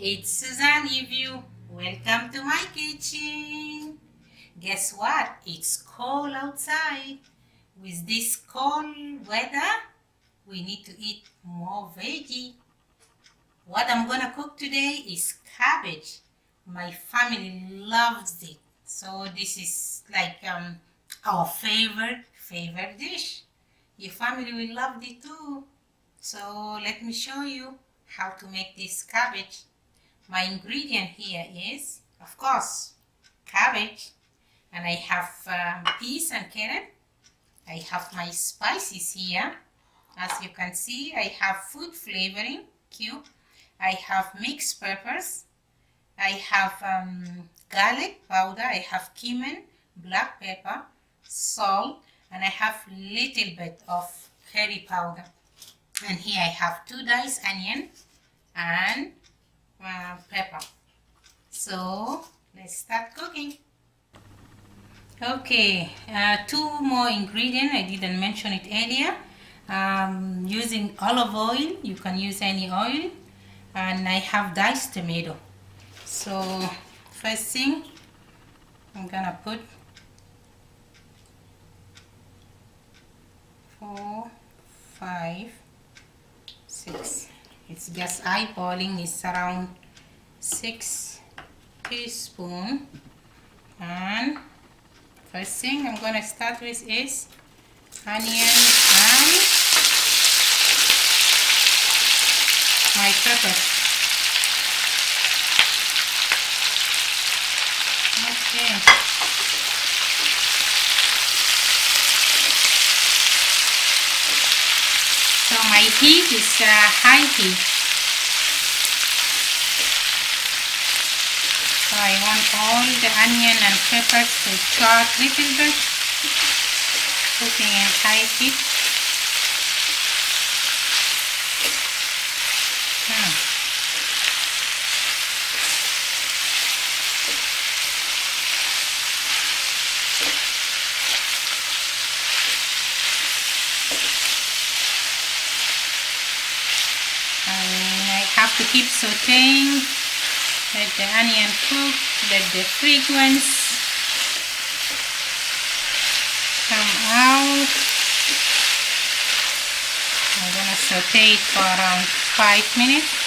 It's Suzanne Review. Welcome to my kitchen. Guess what? It's cold outside. With this cold weather, we need to eat more veggie. What I'm gonna cook today is cabbage. My family loves it. So this is like our favorite dish. Your family will love it too. So let me show you how to make this cabbage. My ingredient here is, of course, cabbage, and I have peas and carrot. I have my spices here. As you can see, I have food flavoring cube. I have mixed peppers. I have garlic powder. I have cumin, black pepper, salt, and I have little bit of curry powder. And here I have 2 diced onion and pepper. So let's start cooking. Okay, 2 more ingredients. I didn't mention it earlier. Using olive oil. You can use any oil, and I have diced tomato. So first thing, I'm gonna put 4, 5, 6. It's just eyeballing. It's around 6 teaspoons. And first thing I'm gonna start with is onion and my peppers. Okay. So my heat is high heat. So I want all the onion and peppers to char a little bit. Cooking in high heat. Have to keep sauteing, let the onion cook, let the fragrance come out. I'm gonna saute it for around 5 minutes.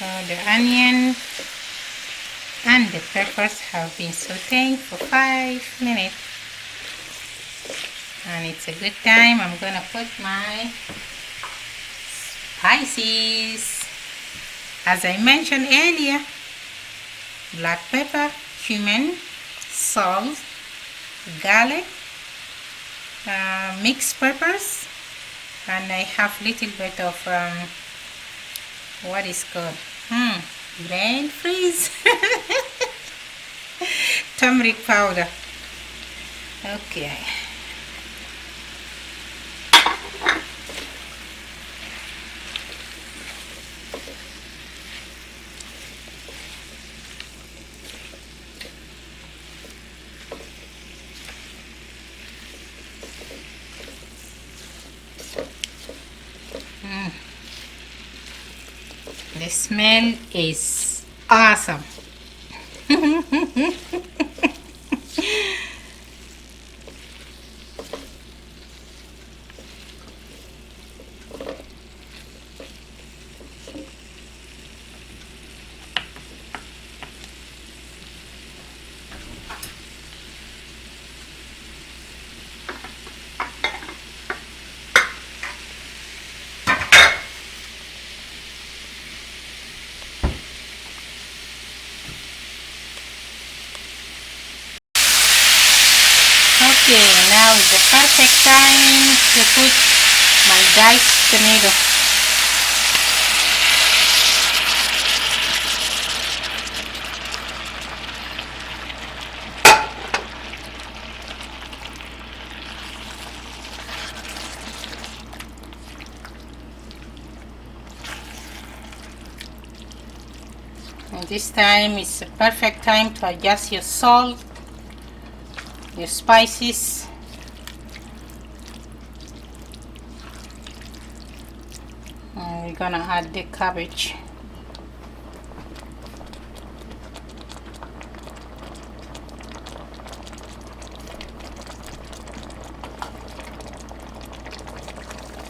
So the onion and the peppers have been sauteing for 5 minutes, and it's a good time. I'm gonna put my spices. As I mentioned earlier, black pepper, cumin, salt, garlic, mixed peppers, and I have little bit of what is called grain freeze turmeric powder. Okay. The smell is awesome. Okay, now is the perfect time to put my diced tomato. And this time is a perfect time to adjust your salt, your spices. And we're gonna add the cabbage.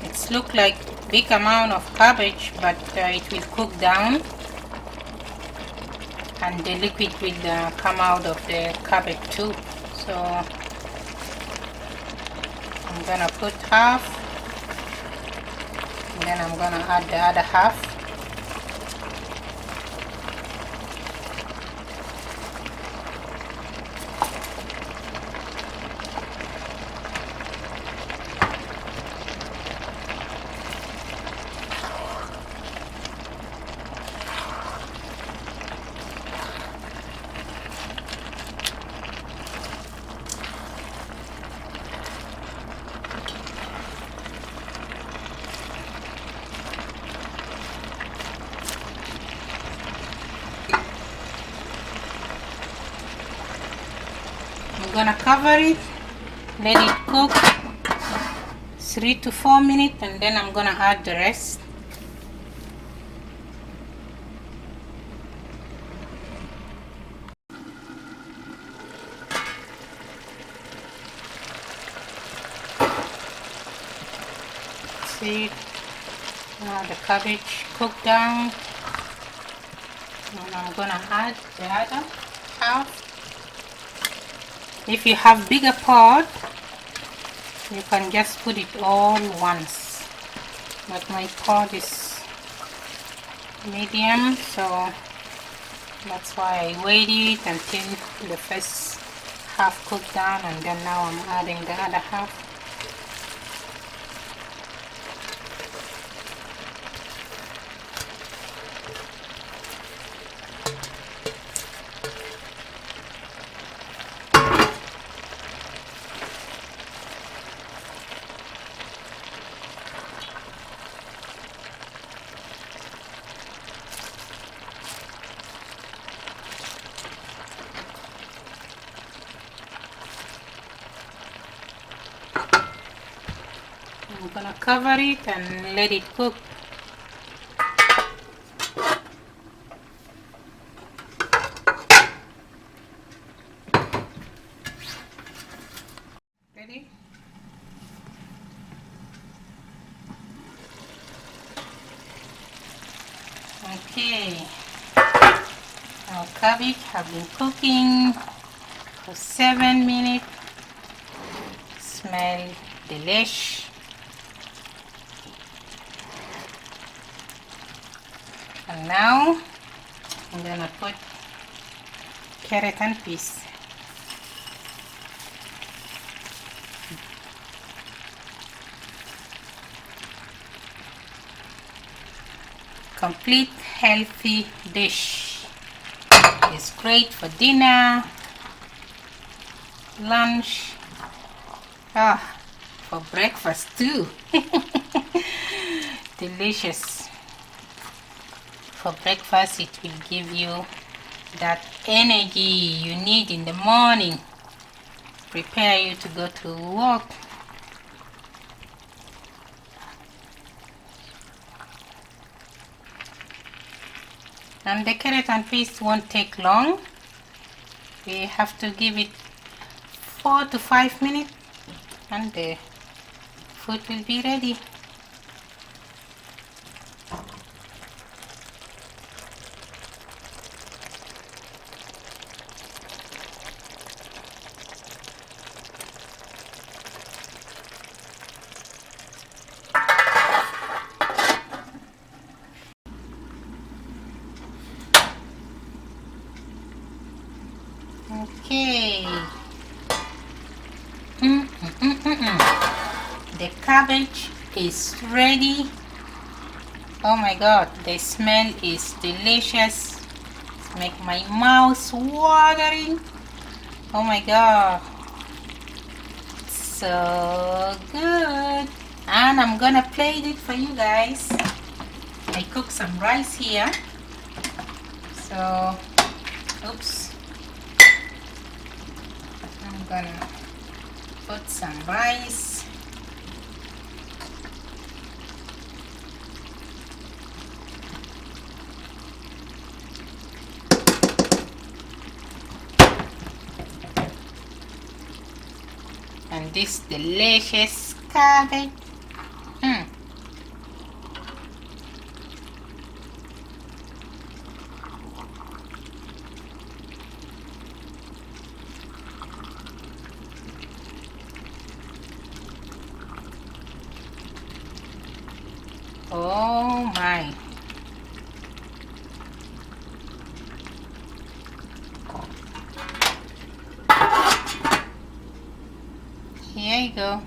It's look like big amount of cabbage, but it will cook down and the liquid will come out of the cabbage too. So I'm gonna put half, and then I'm gonna add the other half. I'm gonna cover it, let it cook 3 to 4 minutes, and then I'm gonna add the rest. See, now the cabbage cooked down, and I'm gonna add the other half. If you have bigger pot, you can just put it all once, but my pot is medium, so that's why I waited until the first half cooked down, and then now I'm adding the other half. I'm gonna cover it and let it cook. Ready? Okay, our cabbage have been cooking for 7 minutes. Smell delish. And now I'm gonna put carrot and peas. Complete healthy dish. It's great for dinner, lunch, for breakfast too. Delicious. For breakfast, it will give you that energy you need in the morning, prepare you to go to work. And the carrot and peas won't take long. We have to give it 4 to 5 minutes and the food will be ready. Okay. The cabbage is ready. Oh my god, the smell is delicious. It's make my mouth watering. Oh my god, so good. And I'm gonna plate it for you guys. I cooked some rice here. So, oops, I'm gonna put some rice. And this delicious cabbage. Oh my. Here you go.